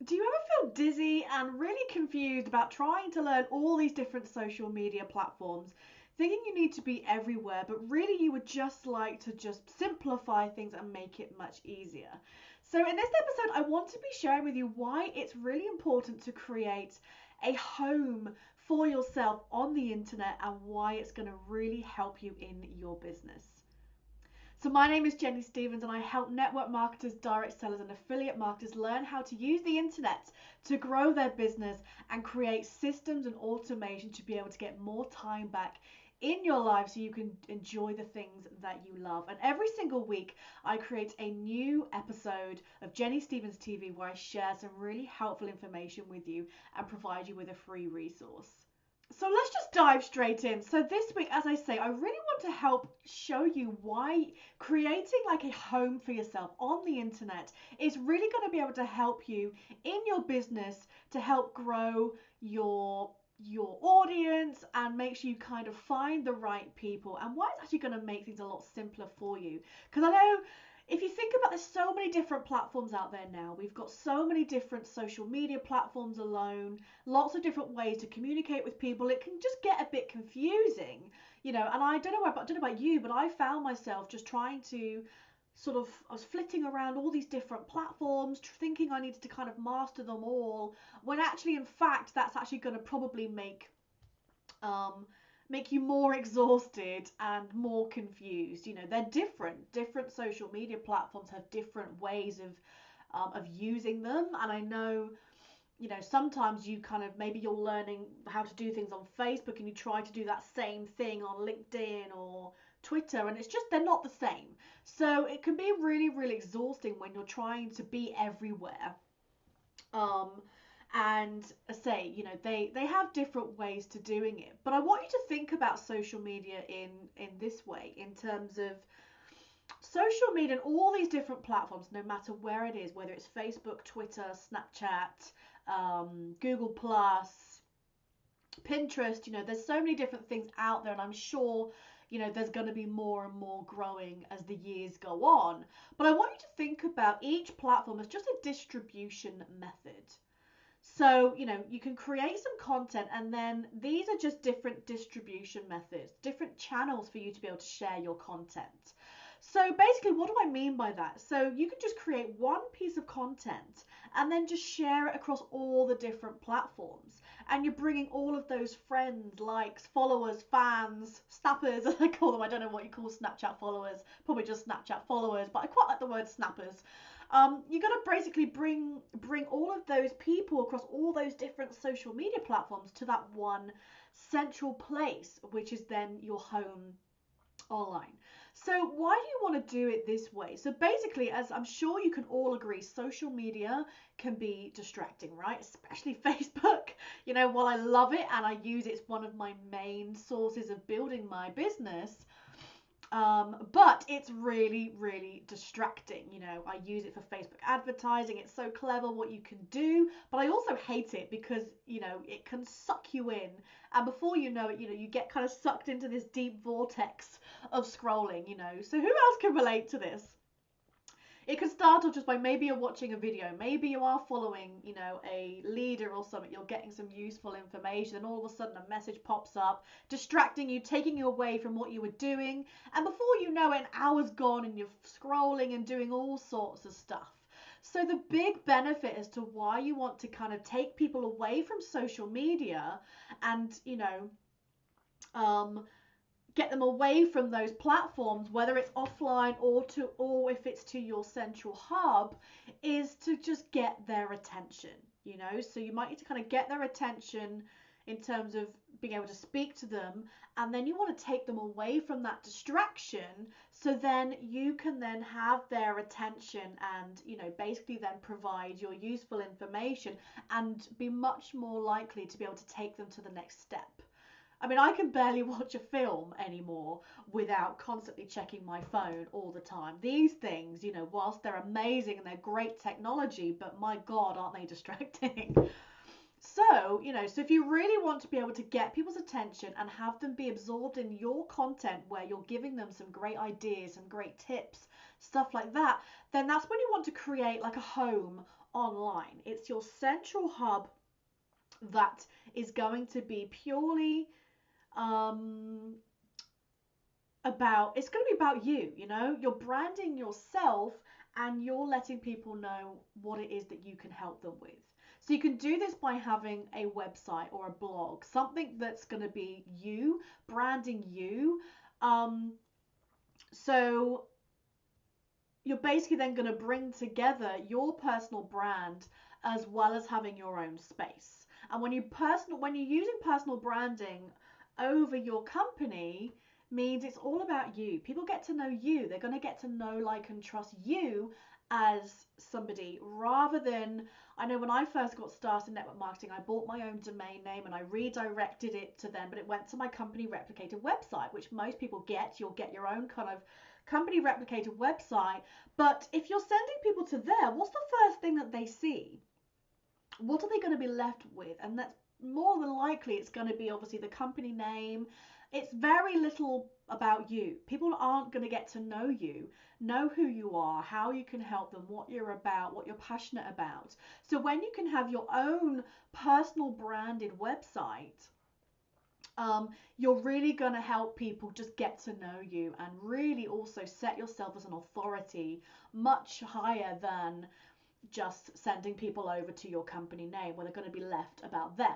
Do you ever feel dizzy and really confused about trying to learn all these different social media platforms, thinking you need to be everywhere, but really you would just like to just simplify things and make it much easier? So, in this episode, I want to be sharing with you why it's really important to create a home for yourself on the internet and why it's going to really help you in your business. So my name is Jenny Stevens and I help network marketers, direct sellers and affiliate marketers learn how to use the internet to grow their business and create systems and automation to be able to get more time back in your life so you can enjoy the things that you love. And every single week I create a new episode of Jenny Stevens TV where I share some really helpful information with you and provide you with a free resource. So let's just dive straight in. So this week, as I say, I really want to help show you why creating like a home for yourself on the internet is really going to be able to help you in your business to help grow your audience and make sure you kind of find the right people, and why it's actually going to make things a lot simpler for you. Because I know if you think about, there's so many different platforms out there now. We've got so many different social media platforms alone, lots of different ways to communicate with people. It can just get a bit confusing, and I don't know about you, but I found myself just trying to I was flitting around all these different platforms, thinking I needed to kind of master them all, when actually, in fact, that's actually going to probably um, make you more exhausted and more confused. They're different. Different social media platforms have different ways of using them, and I know. Sometimes you kind of maybe you're learning how to do things on Facebook and you try to do that same thing on LinkedIn or Twitter, and it's just they're not the same. So it can be really, really exhausting when you're trying to be everywhere. Um, and say, they have different ways to doing it. But I want you to think about social media in this way, in terms of social media and all these different platforms, no matter where it is, whether it's Facebook, Twitter, Snapchat, Google Plus, Pinterest. There's so many different things out there, and I'm sure there's going to be more and more growing as the years go on. But I want you to think about each platform as just a distribution method. So, you can create some content, and then these are just different distribution methods, different channels for you to be able to share your content. So basically, what do I mean by that? So you can just create one piece of content and then just share it across all the different platforms. And you're bringing all of those friends, likes, followers, fans, snappers, as I call them. I don't know what you call Snapchat followers, probably just Snapchat followers, but I quite like the word snappers. You're going to basically bring all of those people across all those different social media platforms to that one central place, which is then your home online. So why do you want to do it this way? So basically, as I'm sure you can all agree, social media can be distracting, right? Especially Facebook. While I love it and I use it, it's one of my main sources of building my business. But it's really, really distracting. I use it for Facebook advertising. It's so clever what you can do, but I also hate it because, it can suck you in. And before you know it, you get kind of sucked into this deep vortex of scrolling. So who else can relate to this? It can start off just by maybe you're watching a video, maybe you are following, a leader or something, you're getting some useful information, and all of a sudden a message pops up, distracting you, taking you away from what you were doing, and before you know it, an hour's gone and you're scrolling and doing all sorts of stuff. So the big benefit as to why you want to kind of take people away from social media and, um, get them away from those platforms, whether it's offline or if it's to your central hub, is to just get their attention. So you might need to kind of get their attention in terms of being able to speak to them, and then you want to take them away from that distraction, so then you can then have their attention and basically then provide your useful information and be much more likely to be able to take them to the next step. I mean, I can barely watch a film anymore without constantly checking my phone all the time. These things, whilst they're amazing and they're great technology, but my God, aren't they distracting? So if you really want to be able to get people's attention and have them be absorbed in your content where you're giving them some great ideas, some great tips, stuff like that, then that's when you want to create like a home online. It's your central hub that is going to be purely um, it's going to be about you, you know, you're branding yourself and you're letting people know what it is that you can help them with. So you can do this by having a website or a blog, something that's going to be you, branding you. Um, so you're basically then going to bring together your personal brand as well as having your own space. And when you're using personal branding over your company, means it's all about you. People get to know you. They're going to get to know, like, and trust you as somebody rather than, I know when I first got started in network marketing, I bought my own domain name and I redirected it to them, but it went to my company replicated website, which most people get. You'll get your own kind of company replicated website, but if you're sending people to there, what's the first thing that they see? What are they going to be left with? And that's more than likely it's going to be obviously the company name. It's very little about you. People aren't going to get to know who you are, how you can help them, what you're about, what you're passionate about. So when you can have your own personal branded website, you're really going to help people just get to know you and really also set yourself as an authority much higher than just sending people over to your company name where they're going to be left about them.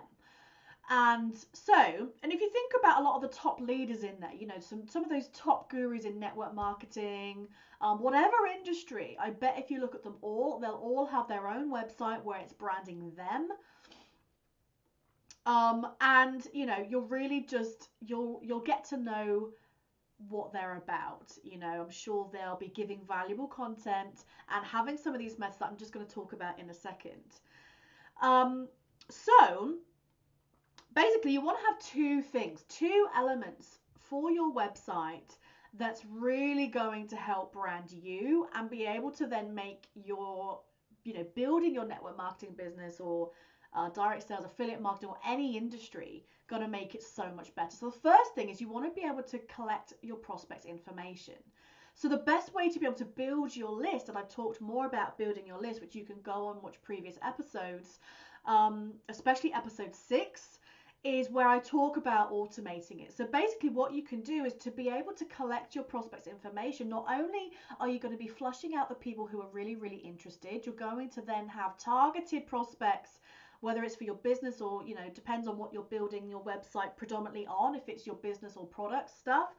And if you think about a lot of the top leaders in there, you know, some of those top gurus in network marketing, whatever industry, I bet if you look at them all, they'll all have their own website where it's branding them. And you know, you'll really just you'll get to know what they're about. You know, I'm sure they'll be giving valuable content and having some of these methods that I'm just going to talk about in a second. So basically you want to have two elements for your website that's really going to help brand you and be able to then make your, you know, building your network marketing business or direct sales, affiliate marketing, or any industry, going to make it so much better. So the first thing is you want to be able to collect your prospects' information. So the best way to be able to build your list, and I've talked more about building your list, which you can go and watch previous episodes, especially episode 6, is where I talk about automating it. So basically what you can do is to be able to collect your prospects' information. Not only are you going to be flushing out the people who are really, really interested, you're going to then have targeted prospects, whether it's for your business or, you know, depends on what you're building your website predominantly on. If it's your business or product stuff,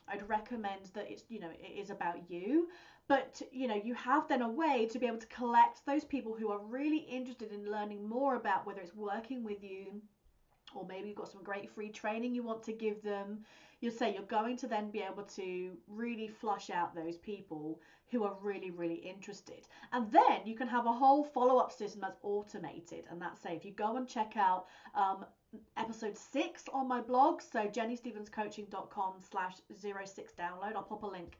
I'd recommend that it's, you know, it is about you. But, you know, you have then a way to be able to collect those people who are really interested in learning more about whether it's working with you, or maybe you've got some great free training you want to give them. You'll say you're going to then be able to really flush out those people who are really, really interested. And then you can have a whole follow-up system that's automated. And that's, say, if you go and check out episode 6 on my blog, so jennystevenscoaching.com/06 download. I'll pop a link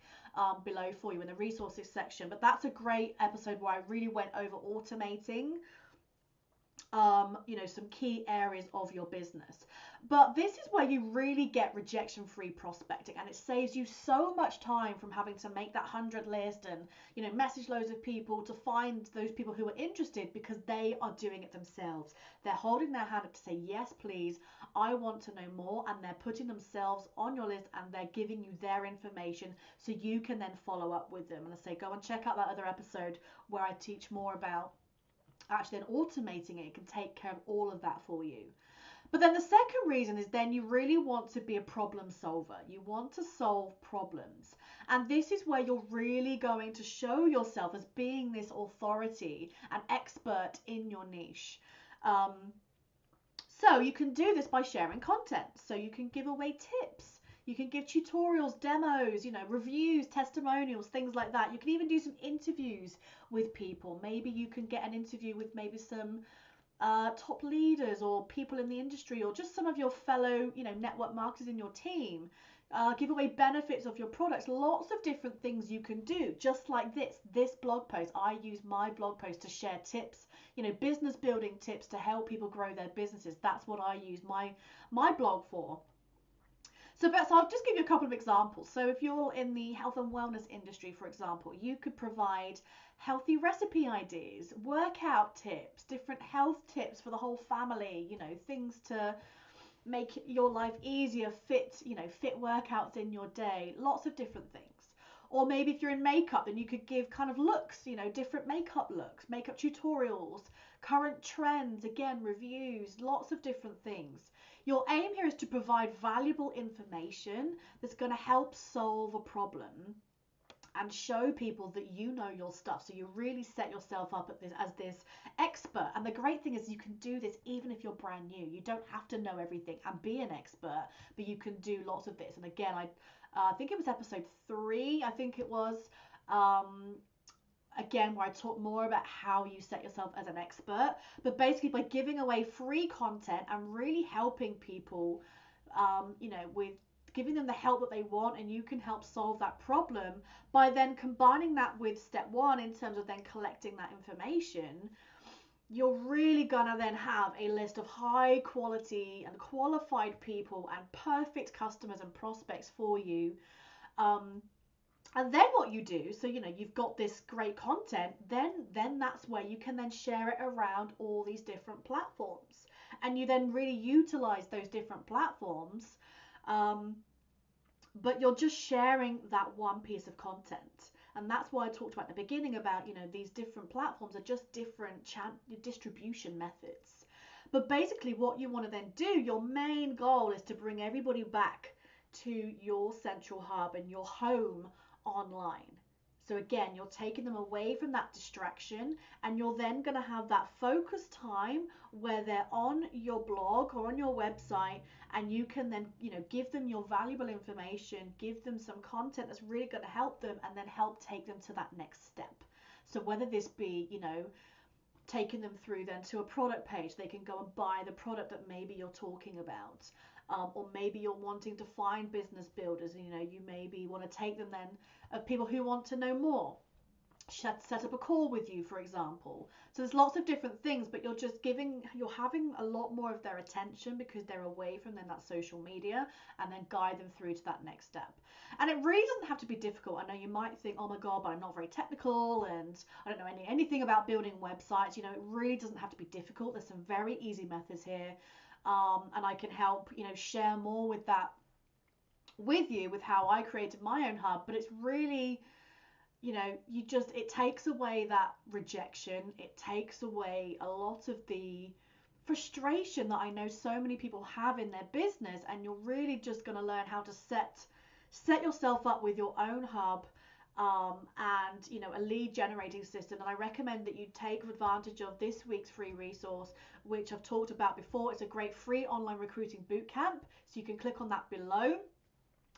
below for you in the resources section. But that's a great episode where I really went over automating you know, some key areas of your business. But this is where you really get rejection-free prospecting, and it saves you so much time from having to make that 100 list and, you know, message loads of people to find those people who are interested, because they are doing it themselves. They're holding their hand up to say, yes, please, I want to know more, and they're putting themselves on your list and they're giving you their information so you can then follow up with them. And I say, go and check out that other episode where I teach more about actually then automating it. It can take care of all of that for you. But then the second reason is then you really want to be a problem solver. You want to solve problems. And this is where you're really going to show yourself as being this authority and expert in your niche. So you can do this by sharing content. So you can give away tips. You can give tutorials, demos, you know, reviews, testimonials, things like that. You can even do some interviews with people. Maybe you can get an interview with maybe some top leaders or people in the industry, or just some of your fellow, you know, network marketers in your team. Give away benefits of your products. Lots of different things you can do, just like this blog post. I use my blog post to share tips, you know, business building tips to help people grow their businesses. That's what I use my blog for. So I'll just give you a couple of examples. So if you're in the health and wellness industry, for example, you could provide healthy recipe ideas, workout tips, different health tips for the whole family, things to make your life easier, fit workouts in your day, lots of different things. Or maybe if you're in makeup, then you could give kind of looks, different makeup looks, makeup tutorials, current trends, again, reviews, lots of different things. Your aim here is to provide valuable information that's going to help solve a problem and show people that you know your stuff. So you really set yourself up as this expert. And the great thing is you can do this even if you're brand new. You don't have to know everything and be an expert, but you can do lots of this. And again, I think it was episode 3, I think it was, again, where I talk more about how you set yourself as an expert. But basically by giving away free content and really helping people, with giving them the help that they want, and you can help solve that problem by then combining that with step 1 in terms of then collecting that information. You're really gonna then have a list of high quality and qualified people and perfect customers and prospects for you. And then what you do, so you've got this great content, then that's where you can then share it around all these different platforms, and you then really utilize those different platforms. But you're just sharing that one piece of content. And that's why I talked about at the beginning about, these different platforms are just different distribution methods. But basically what you want to then do, your main goal is to bring everybody back to your central hub and your home online. So again, you're taking them away from that distraction, and you're then going to have that focused time where they're on your blog or on your website, and you can then, give them your valuable information, give them some content that's really going to help them, and then help take them to that next step. So whether this be, taking them through then to a product page, they can go and buy the product that maybe you're talking about. Or maybe you're wanting to find business builders, you maybe want to take them then of people who want to know more, set up a call with you, for example. So there's lots of different things, but you're having a lot more of their attention because they're away from then that social media, and then guide them through to that next step. And it really doesn't have to be difficult. I know you might think, oh my God, but I'm not very technical and I don't know anything about building websites. It really doesn't have to be difficult. There's some very easy methods here. And I can help, share more with that with you, with how I created my own hub. But it's really, it takes away that rejection. It takes away a lot of the frustration that I know so many people have in their business. And you're really just going to learn how to set yourself up with your own hub, and a lead generating system. And I recommend that you take advantage of this week's free resource, which I've talked about before. It's a great free online recruiting bootcamp, so you can click on that below.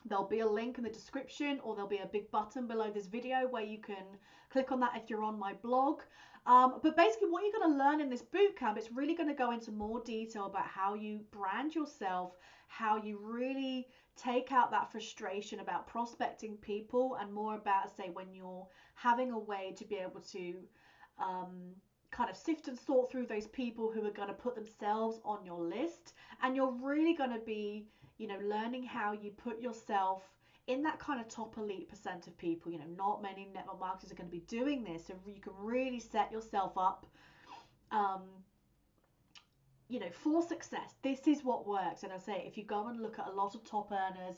There'll be a link in the description, or there'll be a big button below this video where you can click on that if you're on my blog. But basically what you're going to learn in this bootcamp, it's really going to go into more detail about how you brand yourself, how you really take out that frustration about prospecting people, and more about, say, when you're having a way to be able to kind of sift and sort through those people who are going to put themselves on your list. And you're really going to be, learning how you put yourself in that kind of top elite % of people. Not many network marketers are going to be doing this, so you can really set yourself up for success. This is what works. And I say, if you go and look at a lot of top earners,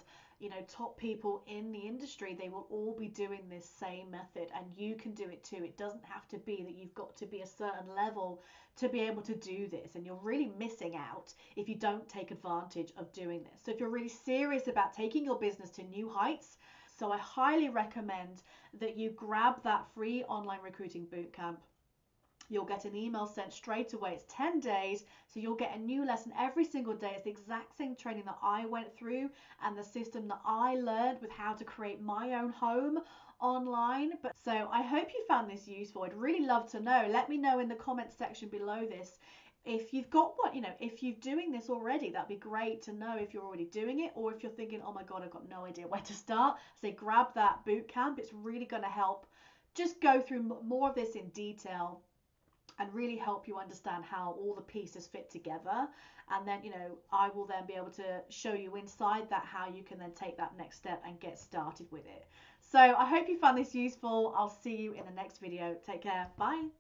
top people in the industry, they will all be doing this same method, and you can do it too. It doesn't have to be that you've got to be a certain level to be able to do this, and you're really missing out if you don't take advantage of doing this. So if you're really serious about taking your business to new heights, so I highly recommend that you grab that free online recruiting bootcamp. You'll get an email sent straight away. It's 10 days, so you'll get a new lesson every single day. It's the exact same training that I went through and the system that I learned with how to create my own home online. But so I hope you found this useful. I'd really love to know. Let me know in the comments section below this if you've got one, if you're doing this already. That'd be great to know if you're already doing it, or if you're thinking, oh my God, I've got no idea where to start. So grab that bootcamp. It's really going to help just go through more of this in detail. and really help you understand how all the pieces fit together. And then, I will then be able to show you inside that how you can then take that next step and get started with it. So I hope you found this useful. I'll see you in the next video. Take care. Bye.